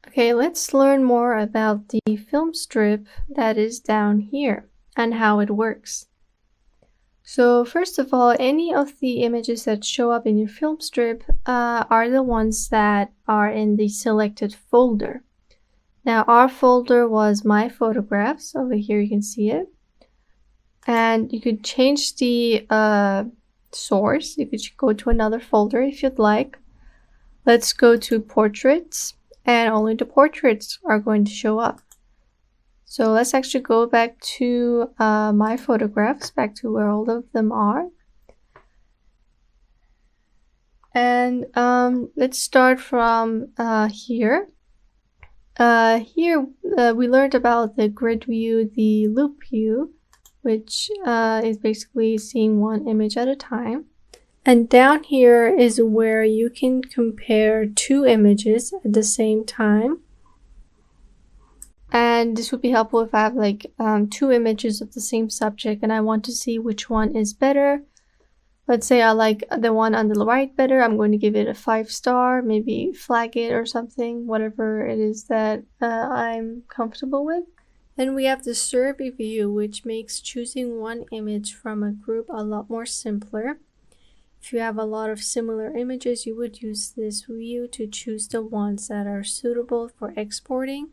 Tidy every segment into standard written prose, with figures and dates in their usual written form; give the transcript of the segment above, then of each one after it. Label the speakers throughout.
Speaker 1: Okay, let's learn more about the film strip that is down here and how it works. So first of all, any of the images that show up in your film strip are the ones that are in the selected folder. Now our folder was my photographs. Over here you can see it. And you could change the source. You could go to another folder if you'd like. Let's go to portraits, and only the portraits are going to show up. So let's actually go back to my photographs, back to where all of them are. And let's start from here. Here we learned about the grid view, the loop view, which is basically seeing one image at a time. And down here is where you can compare two images at the same time. And this would be helpful if I have like two images of the same subject and I want to see which one is better. Let's say I like the one on the right better. I'm going to give it a 5-star, maybe flag it or something, whatever it is that I'm comfortable with. Then we have the survey view, which makes choosing one image from a group a lot more simpler. If you have a lot of similar images, you would use this view to choose the ones that are suitable for exporting.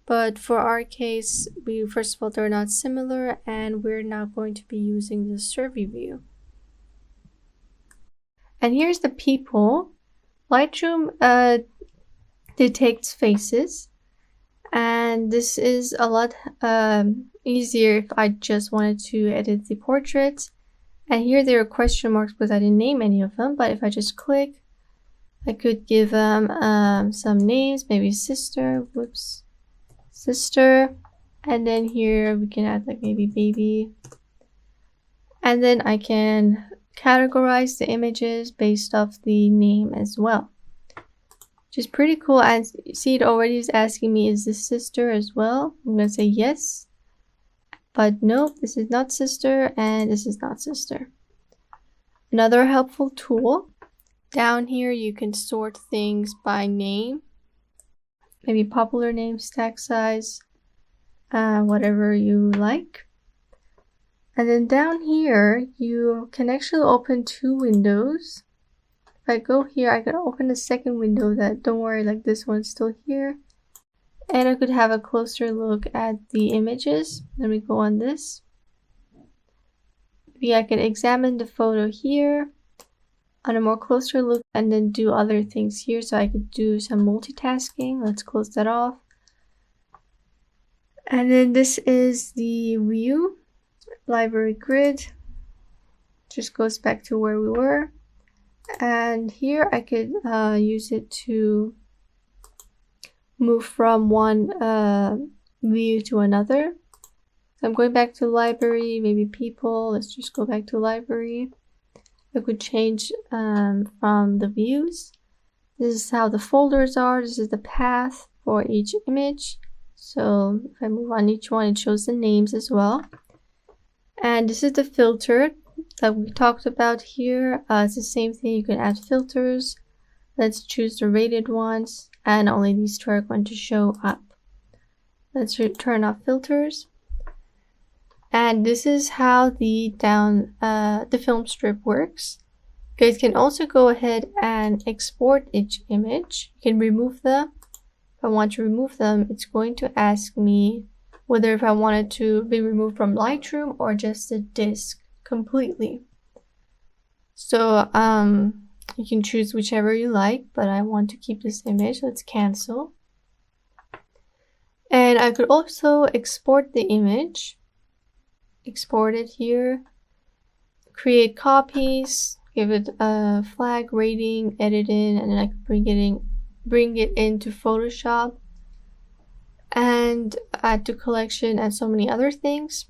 Speaker 1: But for our case, first of all, they're not similar, and we're not going to be using the survey view. And here's the people. Lightroom detects faces, and this is a lot easier if I just wanted to edit the portraits. And here there are question marks because I didn't name any of them, but if I just click, I could give them some names, maybe sister, sister, and then here we can add like maybe baby, and then I can categorize the images based off the name as well, which is pretty cool. And see, it already is asking me, is this sister as well? I'm gonna say yes, but nope, this is not sister and this is not sister. Another helpful tool, down here you can sort things by name, maybe popular name, stack size, whatever you like. And then down here you can actually open two windows. If I go here, I can open a second window that, don't worry, like this one's still here. And I could have a closer look at the images. Let me go on this. Maybe I can examine the photo here on a more closer look and then do other things here. So I could do some multitasking. Let's close that off. And then this is the view, library grid. Just goes back to where we were. And here I could use it to move from one view to another. So I'm going back to library, maybe people. Let's just go back to library. I could change from the views. This is how the folders are. This is the path for each image. So if I move on each one, it shows the names as well. And this is the filter that we talked about here. It's the same thing. You can add filters. Let's choose the rated ones, and only these two are going to show up. Let's turn off filters. And this is how the film strip works. You guys can also go ahead and export each image. You can remove them. If I want to remove them, it's going to ask me whether if I want it to be removed from Lightroom or just the disk completely. So you can choose whichever you like, but I want to keep this image. Let's cancel. And I could also export the image. Export it here. Create copies. Give it a flag, rating, edit in, and then I can bring it into Photoshop and add to collection and so many other things.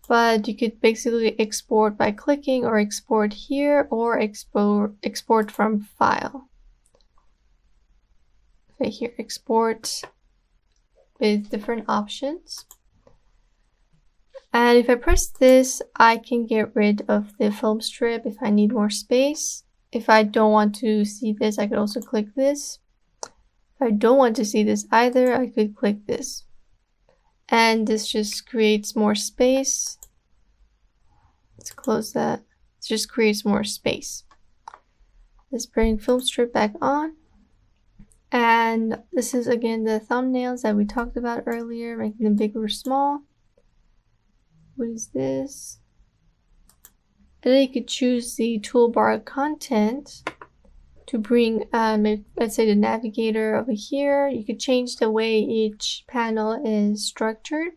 Speaker 1: But you could basically export by clicking, or export here, or export from file. Okay, here, export with different options. And if I press this, I can get rid of the film strip if I need more space. If I don't want to see this, I could also click this. If If I don't want to see this either, I could click this. And this just creates more space. Let's close that. It just creates more space. Let's bring film strip back on. And this is again the thumbnails that we talked about earlier, making them big or small. What is this? And then you could choose the toolbar content to bring, let's say, the navigator over here. You could change the way each panel is structured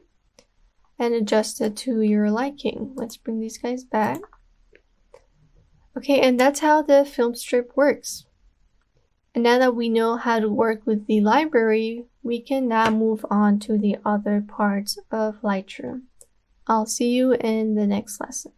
Speaker 1: and adjust it to your liking. Let's bring these guys back. Okay, and that's how the film strip works. And now that we know how to work with the library, we can now move on to the other parts of Lightroom. I'll see you in the next lesson.